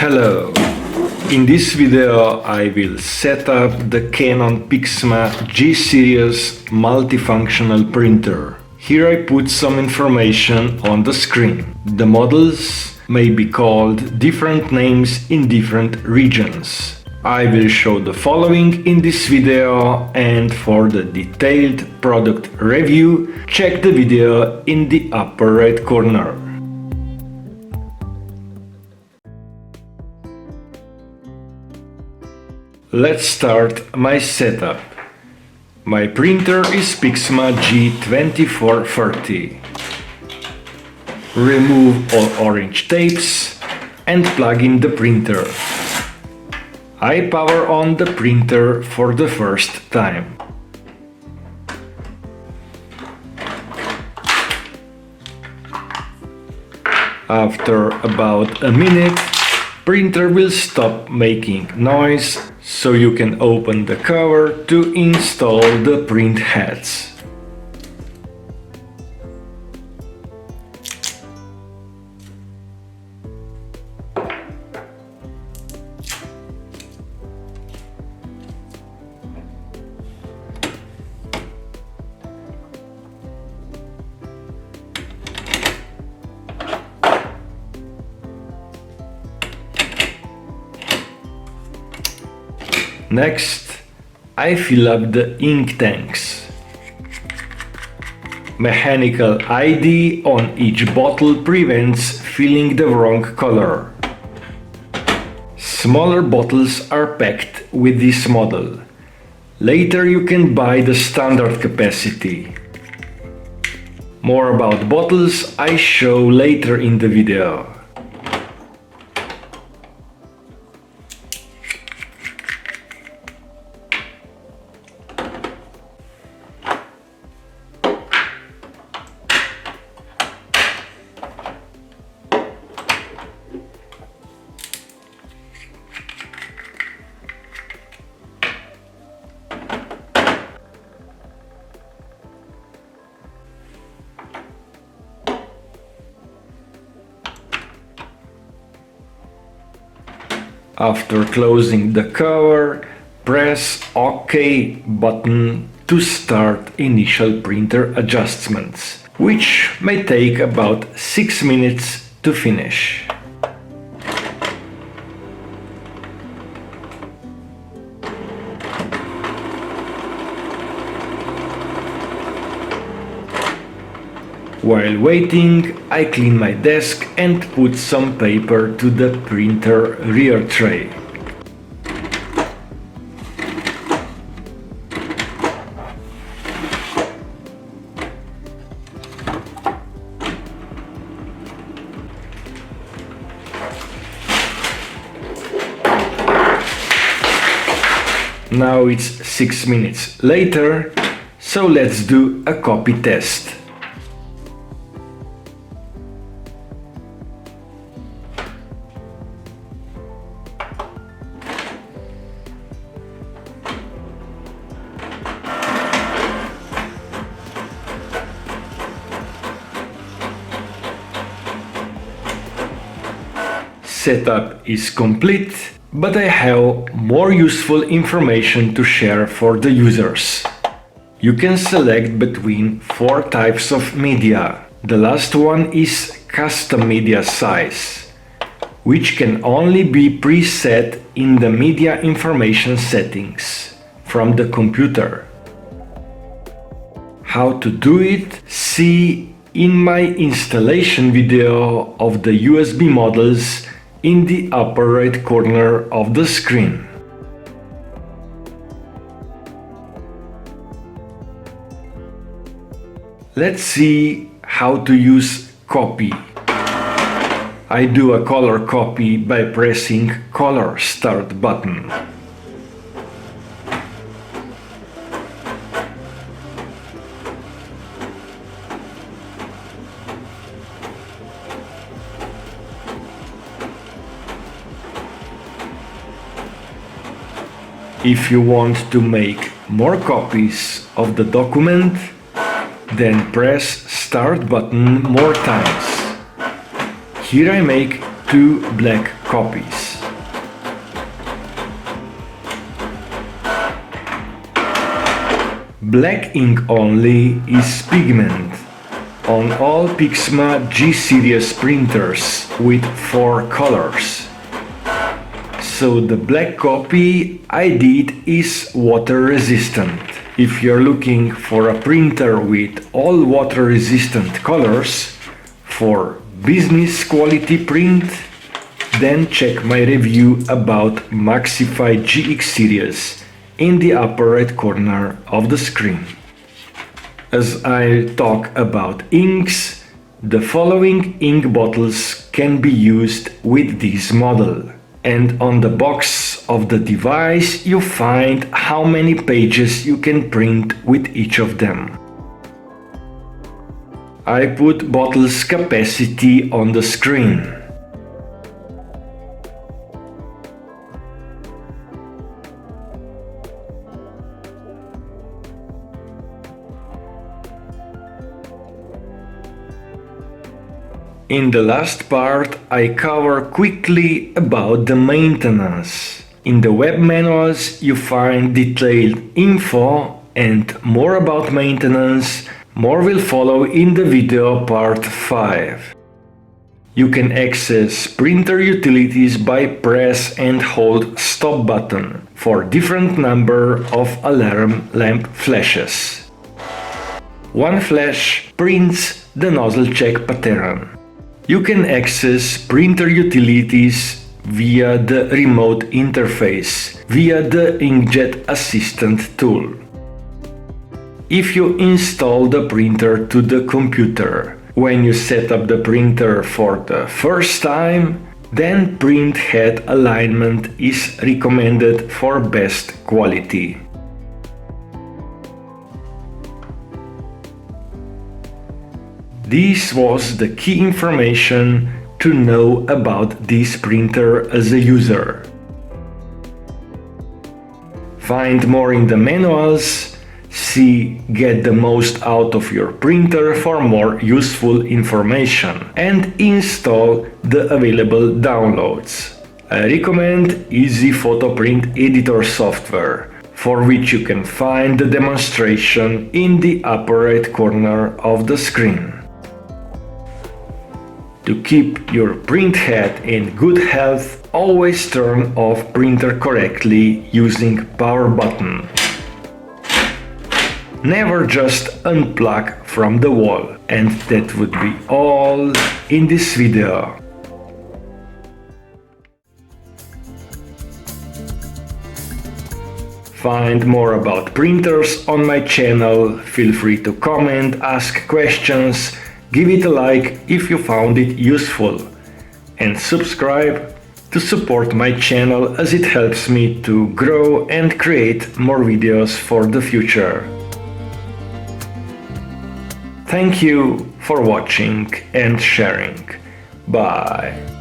Hello! In this video I will set up the Canon PIXMA G series multifunctional printer. Here I put some information on the screen. The models may be called different names in different regions. I will show the following in this video, and for the detailed product review, check the video in the upper right corner. Let's start my setup. My printer is PIXMA G2430. Remove all orange tapes and plug in the printer. I power on the printer for the first time. After about a minute, printer will stop making noise, so you can open the cover to install the print heads. Next, I fill up the ink tanks. Mechanical ID on each bottle prevents filling the wrong color. Smaller bottles are packed with this model. Later you can buy the standard capacity. More about bottles I show later in the video. After closing the cover, press OK button to start initial printer adjustments, which may take about 6 minutes to finish. While waiting, I clean my desk and put some paper to the printer rear tray. Now it's 6 minutes later, so let's do a copy test. Setup is complete, but I have more useful information to share for the users. You can select between 4 types of media. The last one is custom media size, which can only be preset in the media information settings from the computer. How to do it? See in my installation video of the USB models in the upper right corner of the screen. Let's see how to use copy. I do a color copy by pressing Color Start button. If you want to make more copies of the document, then press Start button more times. Here I make 2 black copies. Black ink only is pigment on all PIXMA G series printers with 4 colors. So the black copy I did is water resistant. If you're looking for a printer with all water resistant colors for business quality print, then check my review about Maxify GX series in the upper right corner of the screen. As I talk about inks, the following ink bottles can be used with this model. And on the box of the device you find how many pages you can print with each of them. I put bottles capacity on the screen. In the last part, I cover quickly about the maintenance. In the web manuals you find detailed info and more about maintenance. More will follow in the video part 5. You can access printer utilities by press and hold stop button for different number of alarm lamp flashes. One flash prints the nozzle check pattern. You can access printer utilities via the remote interface, via the Inkjet Assistant tool. If you install the printer to the computer, when you set up the printer for the first time, then print head alignment is recommended for best quality. This was the key information to know about this printer as a user. Find more in the manuals, see get the most out of your printer for more useful information, and install the available downloads. I recommend Easy Photo Print Editor software, for which you can find the demonstration in the upper right corner of the screen. To keep your print head in good health, always turn off printer correctly using power button. Never just unplug from the wall. And that would be all in this video. Find more about printers on my channel. Feel free to comment, ask questions. Give it a like if you found it useful, and subscribe to support my channel as it helps me to grow and create more videos for the future. Thank you for watching and sharing. Bye.